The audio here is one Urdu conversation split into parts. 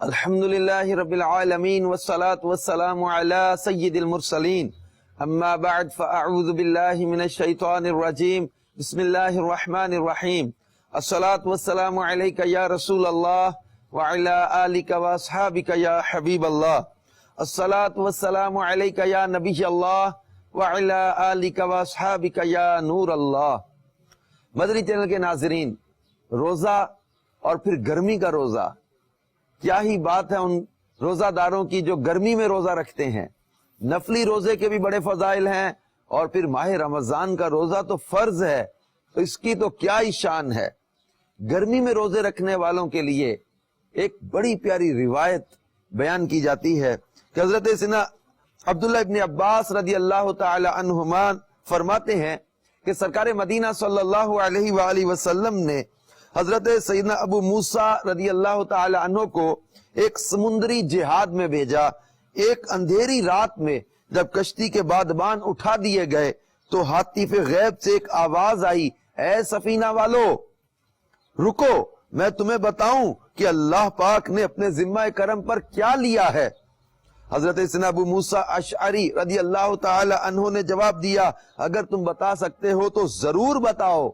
الحمد لله رب العالمين والصلاة والسلام على سيد المرسلين أما بعد فأعوذ بالله من الشيطان الرجيم بسم الله الرحمن الرحيم الصلاة والسلام عليك يا رسول الله وعلى آلك وأصحابك يا حبيب الله الصلاة والسلام عليك يا نبي الله وعلى آلك وأصحابك يا نور الله۔ مدنی چینل کے ناظرین، روزہ اور پھر گرمی کا روزہ، کیا ہی بات ہے ان روزہ داروں کی جو گرمی میں روزہ رکھتے ہیں۔ نفلی روزے کے بھی بڑے فضائل ہیں، اور پھر ماہ رمضان کا روزہ تو فرض ہے، تو اس کی تو کیا ہی شان ہے۔ گرمی میں روزے رکھنے والوں کے لیے ایک بڑی پیاری روایت بیان کی جاتی ہے کہ حضرت سیدنا عبداللہ ابن عباس رضی اللہ تعالی عنہما فرماتے ہیں کہ سرکار مدینہ صلی اللہ علیہ وآلہ وسلم نے حضرت سیدنا ابو موسیٰ رضی اللہ تعالی عنہ کو ایک سمندری جہاد میں بھیجا۔ ایک اندھیری رات میں جب کشتی کے بادبان اٹھا دیے گئے تو حاطف غیب سے ایک آواز آئی، اے سفینہ والو رکو، میں تمہیں بتاؤں کہ اللہ پاک نے اپنے ذمہ کرم پر کیا لیا ہے۔ حضرت سیدنا ابو موسیٰ اشعری رضی اللہ تعالی عنہ نے جواب دیا، اگر تم بتا سکتے ہو تو ضرور بتاؤ۔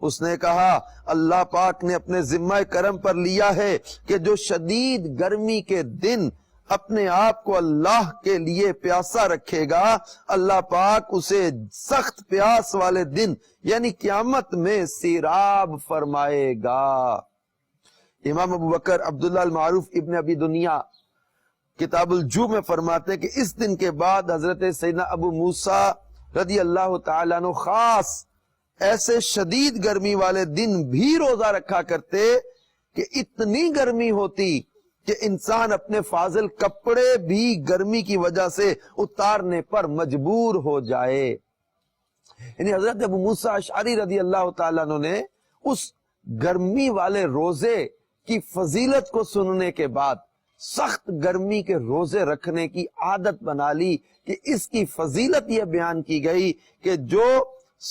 اس نے کہا، اللہ پاک نے اپنے ذمہ کرم پر لیا ہے کہ جو شدید گرمی کے دن اپنے آپ کو اللہ کے لیے پیاسا رکھے گا، اللہ پاک اسے سخت پیاس والے دن یعنی قیامت میں سیراب فرمائے گا۔ امام ابو بکر عبداللہ المعروف ابن ابی دنیا کتاب الجو میں فرماتے ہیں کہ اس دن کے بعد حضرت سیدنا ابو موسیٰ رضی اللہ تعالیٰ عنہ خاص ایسے شدید گرمی والے دن بھی روزہ رکھا کرتے کہ اتنی گرمی ہوتی کہ انسان اپنے فاضل کپڑے بھی گرمی کی وجہ سے اتارنے پر مجبور ہو جائے۔ یعنی حضرت ابو موسیٰ اشعری رضی اللہ تعالیٰ عنہ نے اس گرمی والے روزے کی فضیلت کو سننے کے بعد سخت گرمی کے روزے رکھنے کی عادت بنا لی کہ اس کی فضیلت یہ بیان کی گئی کہ جو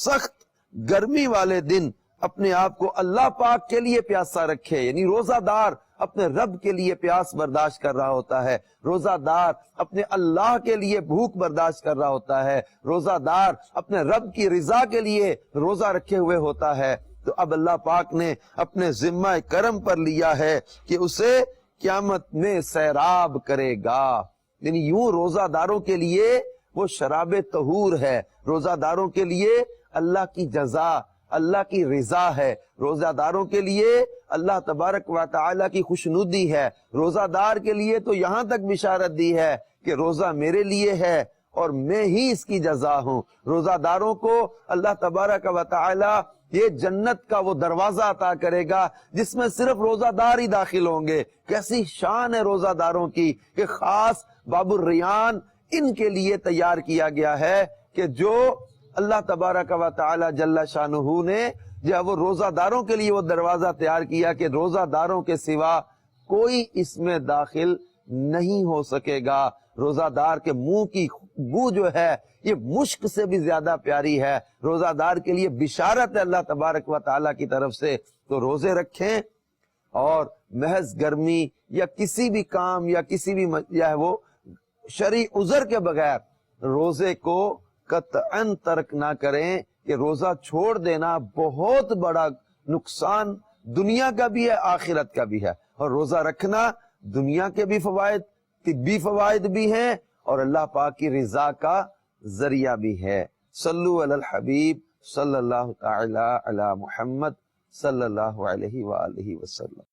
سخت گرمی والے دن اپنے آپ کو اللہ پاک کے لیے پیاسا رکھے، یعنی روزہ دار اپنے رب کے لیے پیاس برداشت کر رہا ہوتا ہے، روزہ دار اپنے اللہ کے لیے بھوک برداشت کر رہا ہوتا ہے، روزہ دار اپنے رب کی رضا کے لیے روزہ رکھے ہوئے ہوتا ہے، تو اب اللہ پاک نے اپنے ذمہ کرم پر لیا ہے کہ اسے قیامت میں سیراب کرے گا۔ یعنی یوں روزہ داروں کے لیے وہ شراب طہور ہے، روزہ داروں کے لیے اللہ کی جزا، اللہ کی رضا ہے، روزہ داروں کے لیے اللہ تبارک و تعالی کی خوشنودی ہے۔ روزہ دار کے لیے تو یہاں تک بشارت دی ہے کہ روزہ میرے لیے ہے اور میں ہی اس کی جزا ہوں۔ روزہ داروں کو اللہ تبارک و تعالی یہ جنت کا وہ دروازہ عطا کرے گا جس میں صرف روزہ دار ہی داخل ہوں گے۔ کیسی شان ہے روزہ داروں کی کہ خاص باب الریان ان کے لیے تیار کیا گیا ہے کہ جو اللہ تبارک و تعالی جل شانہ نے جب وہ روزہ داروں کے لیے وہ دروازہ تیار کیا کہ روزہ داروں کے سوا کوئی اس میں داخل نہیں ہو سکے گا۔ روزہ دار کے منہ کی بو جو ہے یہ مشک سے بھی زیادہ پیاری ہے۔ روزہ دار کے لیے بشارت ہے اللہ تبارک و تعالیٰ کی طرف سے۔ تو روزے رکھیں اور محض گرمی یا کسی بھی کام یا کسی بھی وہ شرعی عذر کے بغیر روزے کو قطعاً ترک نہ کریں کہ روزہ چھوڑ دینا بہت بڑا نقصان دنیا کا بھی ہے، آخرت کا بھی ہے۔ اور روزہ رکھنا دنیا کے بھی فوائد، طبی فوائد بھی ہیں اور اللہ پاک کی رضا کا ذریعہ بھی ہے۔ صلو علی الحبیب صلی اللہ تعالی علی محمد صلی اللہ علیہ وآلہ وسلم۔